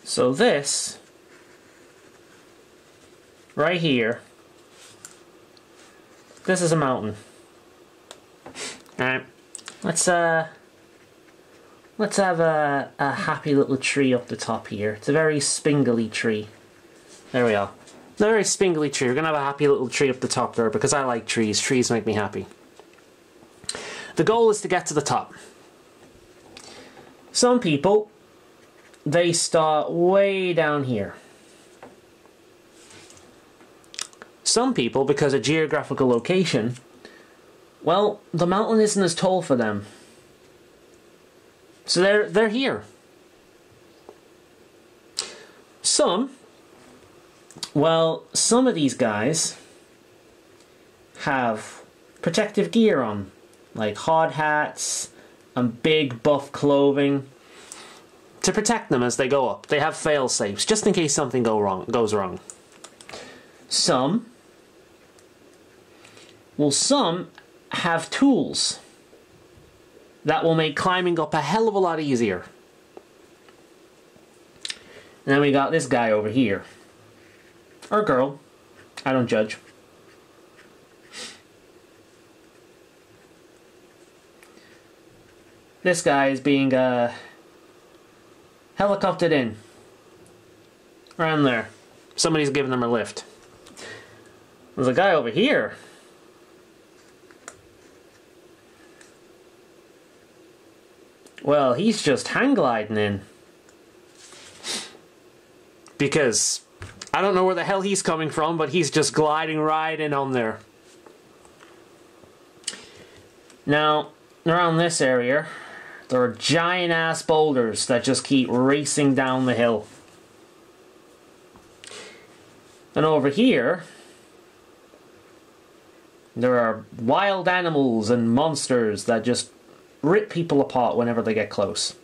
So this, right here, this is a mountain. Alright, let's have a happy little tree up the top here. It's a very spingly tree. There we are. A very spingly tree. We're gonna have a happy little tree up the top there because I like trees. Trees make me happy. The goal is to get to the top. Some people, they start way down here. Some people, because of geographical location, well, the mountain isn't as tall for them. So they're here. Some of these guys have protective gear on, like hard hats and big buff clothing to protect them as they go up. They have fail-safes just in case something goes wrong. Some have tools that will make climbing up a hell of a lot easier. And then we got this guy over here. Or girl. I don't judge. This guy is being helicoptered in. Around there. Somebody's giving them a lift. There's a guy over here. Well, he's just hang gliding in. Because I don't know where the hell he's coming from, but he's just gliding right in on there. Now, around this area, there are giant ass boulders that just keep racing down the hill. And over here, there are wild animals and monsters that just rip people apart whenever they get close.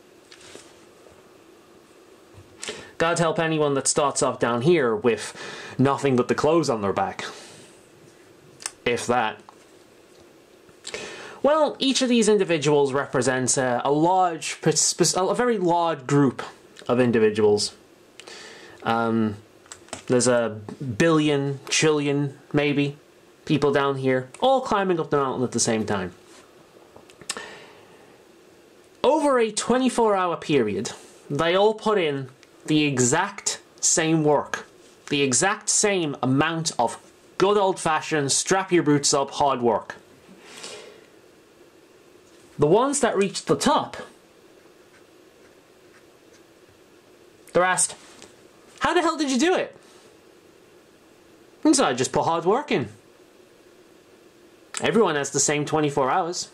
God help anyone that starts off down here with nothing but the clothes on their back. If that. Well, each of these individuals represents a very large group of individuals. There's a billion, trillion, maybe, people down here, all climbing up the mountain at the same time. Over a 24-hour period, they all put in the exact same work. The exact same amount of good old-fashioned, strap-your-boots-up hard work. The ones that reached the top, they're asked, how the hell did you do it? And so I just put hard work in. Everyone has the same 24 hours.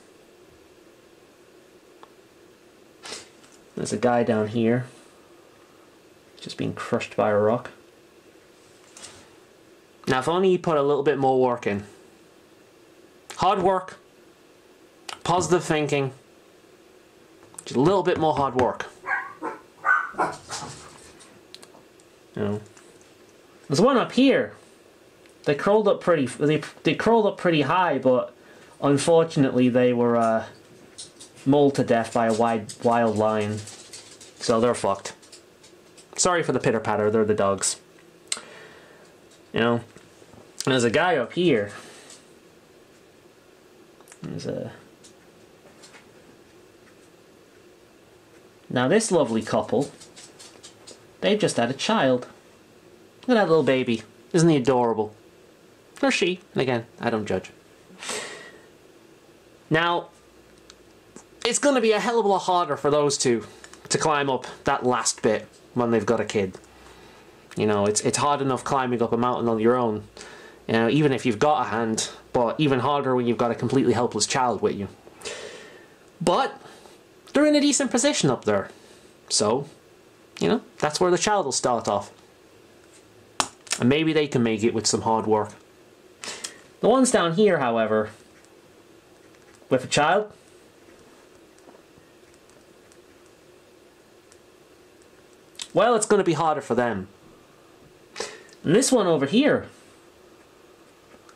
There's a guy down here. He's just being crushed by a rock. Now if only you put a little bit more work in. Hard work. Positive thinking. Just a little bit more hard work. You know. There's one up here. They crawled up pretty high, but unfortunately they were mauled to death by a wild lion. So they're fucked. Sorry for the pitter patter, they're the dogs. You know. And there's a guy up here. There's a... Now this lovely couple, they've just had a child. Look at that little baby. Isn't he adorable? Or she. And again, I don't judge. Now, it's going to be a hell of a lot harder for those two to climb up that last bit when they've got a kid. You know, it's hard enough climbing up a mountain on your own, you know, even if you've got a hand, but even harder when you've got a completely helpless child with you. But they're in a decent position up there. So, you know, that's where the child will start off. And maybe they can make it with some hard work. The ones down here, however, with a child, well, it's going to be harder for them. And this one over here,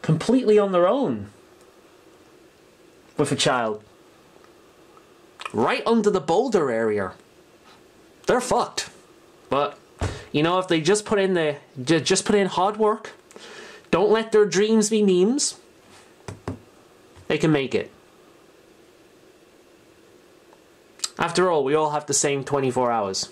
completely on their own, with a child, right under the boulder area. They're fucked. But You know, if they just put in hard work, don't let their dreams be memes, they can make it. After all, we all have the same 24 hours.